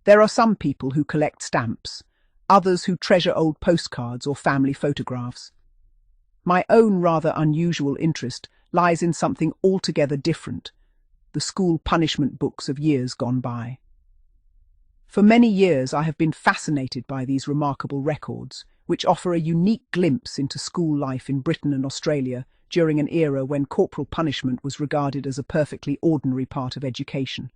There are some people who collect stamps, others who treasure old postcards or family photographs. My own rather unusual interest lies in something altogether different: the school punishment books of years gone by. For many years I have been fascinated by these remarkable records, which offer a unique glimpse into school life in Britain and Australia during an era when corporal punishment was regarded as a perfectly ordinary part of education.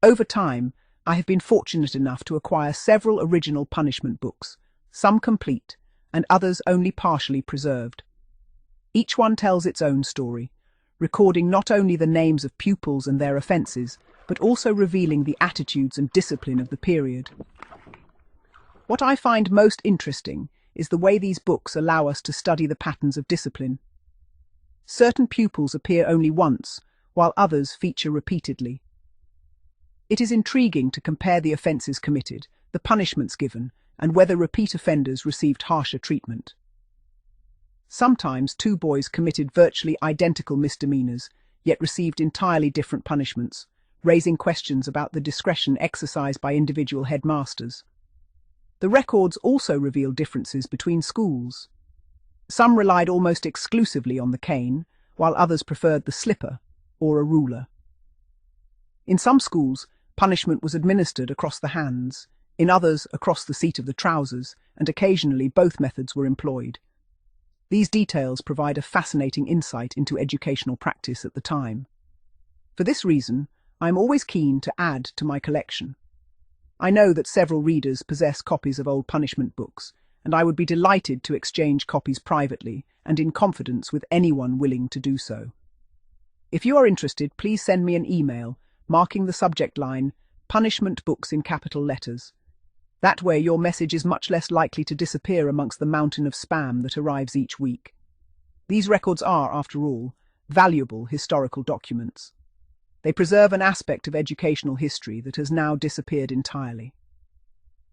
Over time, I have been fortunate enough to acquire several original punishment books, some complete and others only partially preserved. Each one tells its own story, recording not only the names of pupils and their offences, but also revealing the attitudes and discipline of the period. What I find most interesting is the way these books allow us to study the patterns of discipline. Certain pupils appear only once, while others feature repeatedly. It is intriguing to compare the offences committed, the punishments given, and whether repeat offenders received harsher treatment. Sometimes two boys committed virtually identical misdemeanours, yet received entirely different punishments, raising questions about the discretion exercised by individual headmasters. The records also reveal differences between schools. Some relied almost exclusively on the cane, while others preferred the slipper or a ruler. In some schools, punishment was administered across the hands, in others across the seat of the trousers, and occasionally both methods were employed. These details provide a fascinating insight into educational practice at the time. For this reason, I am always keen to add to my collection. I know that several readers possess copies of old punishment books, and I would be delighted to exchange copies privately and in confidence with anyone willing to do so. If you are interested, please send me an email marking the subject line "Punishment Books" in capital letters. That way your message is much less likely to disappear amongst the mountain of spam that arrives each week. These records are, after all, valuable historical documents. They preserve an aspect of educational history that has now disappeared entirely.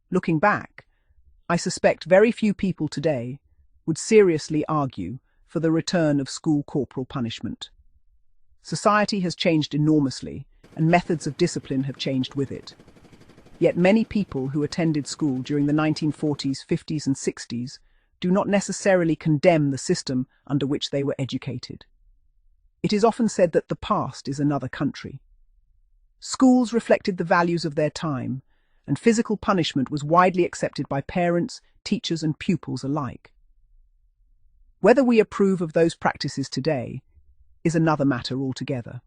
Looking back, I suspect very few people today would seriously argue for the return of school corporal punishment. Society has changed enormously, and methods of discipline have changed with it. Yet many people who attended school during the 1940s, 50s and 60s do not necessarily condemn the system under which they were educated. It is often said that the past is another country. Schools reflected the values of their time, and physical punishment was widely accepted by parents, teachers and pupils alike. Whether we approve of those practices today is another matter altogether.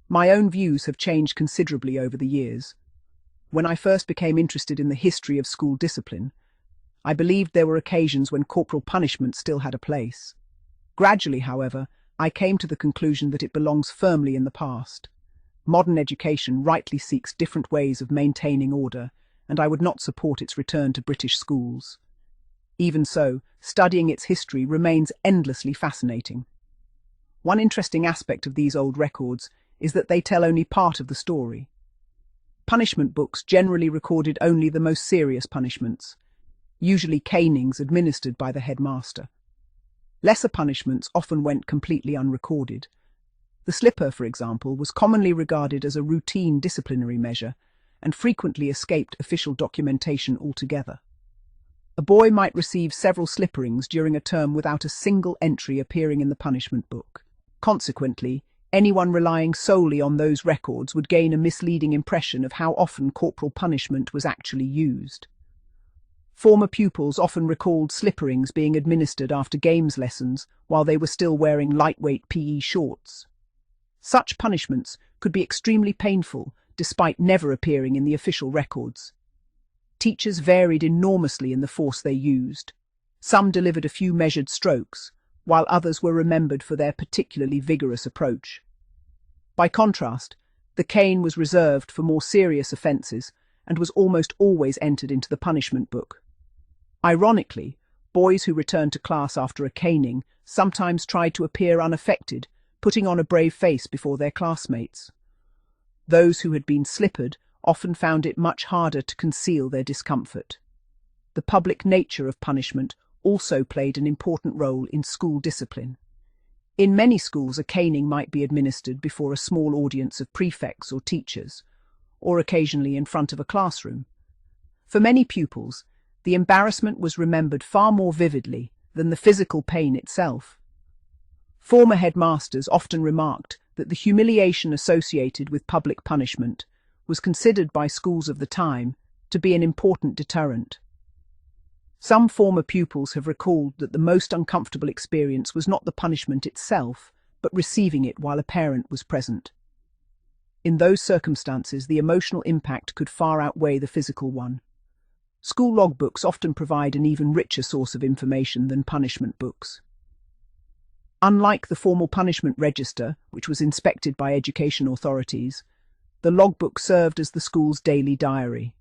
My own views have changed considerably over the years. When I first became interested in the history of school discipline, I believed there were occasions when corporal punishment still had a place. Gradually, however, I came to the conclusion that it belongs firmly in the past. Modern education rightly seeks different ways of maintaining order, and I would not support its return to British schools. Even so, studying its history remains endlessly fascinating. One interesting aspect of these old records is that they tell only part of the story. Punishment books generally recorded only the most serious punishments, usually canings administered by the headmaster. Lesser punishments often went completely unrecorded. The slipper, for example, was commonly regarded as a routine disciplinary measure and frequently escaped official documentation altogether. A boy might receive several slipperings during a term without a single entry appearing in the punishment book. Consequently, anyone relying solely on those records would gain a misleading impression of how often corporal punishment was actually used. Former pupils often recalled slipperings being administered after games lessons while they were still wearing lightweight PE shorts. Such punishments could be extremely painful, despite never appearing in the official records. Teachers varied enormously in the force they used. Some delivered a few measured strokes, while others were remembered for their particularly vigorous approach. By contrast, the cane was reserved for more serious offences and was almost always entered into the punishment book. Ironically, boys who returned to class after a caning sometimes tried to appear unaffected, putting on a brave face before their classmates. Those who had been slippered often found it much harder to conceal their discomfort. The public nature of punishment also played an important role in school discipline. In many schools, a caning might be administered before a small audience of prefects or teachers, or occasionally in front of a classroom. For many pupils, the embarrassment was remembered far more vividly than the physical pain itself. Former headmasters often remarked that the humiliation associated with public punishment was considered by schools of the time to be an important deterrent. Some former pupils have recalled that the most uncomfortable experience was not the punishment itself, but receiving it while a parent was present. In those circumstances, the emotional impact could far outweigh the physical one. School logbooks often provide an even richer source of information than punishment books. Unlike the formal punishment register, which was inspected by education authorities, the logbook served as the school's daily diary.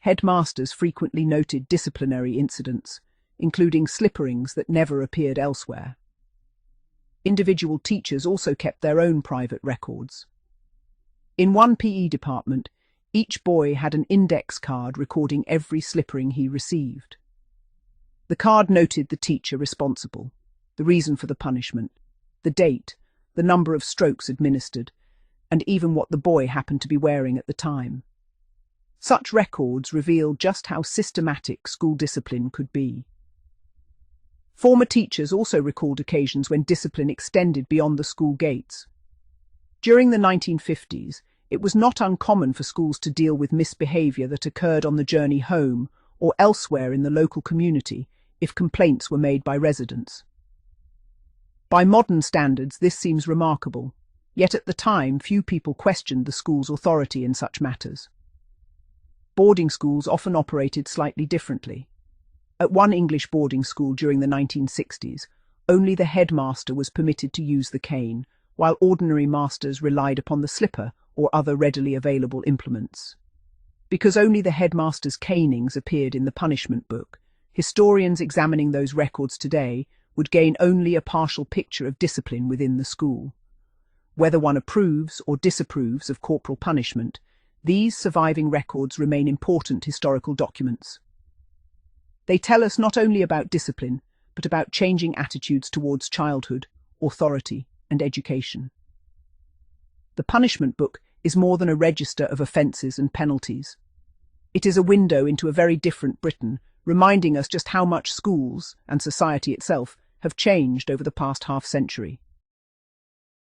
Headmasters frequently noted disciplinary incidents, including slipperings that never appeared elsewhere. Individual teachers also kept their own private records. In one PE department, each boy had an index card recording every slippering he received. The card noted the teacher responsible, the reason for the punishment, the date, the number of strokes administered, and even what the boy happened to be wearing at the time. Such records reveal just how systematic school discipline could be. Former teachers also recalled occasions when discipline extended beyond the school gates. During the 1950s, it was not uncommon for schools to deal with misbehavior that occurred on the journey home or elsewhere in the local community if complaints were made by residents. By modern standards, this seems remarkable, yet at the time few people questioned the school's authority in such matters. Boarding schools often operated slightly differently. At one English boarding school during the 1960s, only the headmaster was permitted to use the cane, while ordinary masters relied upon the slipper or other readily available implements. Because only the headmaster's canings appeared in the punishment book, historians examining those records today would gain only a partial picture of discipline within the school. Whether one approves or disapproves of corporal punishment, these surviving records remain important historical documents. They tell us not only about discipline, but about changing attitudes towards childhood, authority, and education. The punishment book is more than a register of offences and penalties. It is a window into a very different Britain, reminding us just how much schools, and society itself, have changed over the past half-century.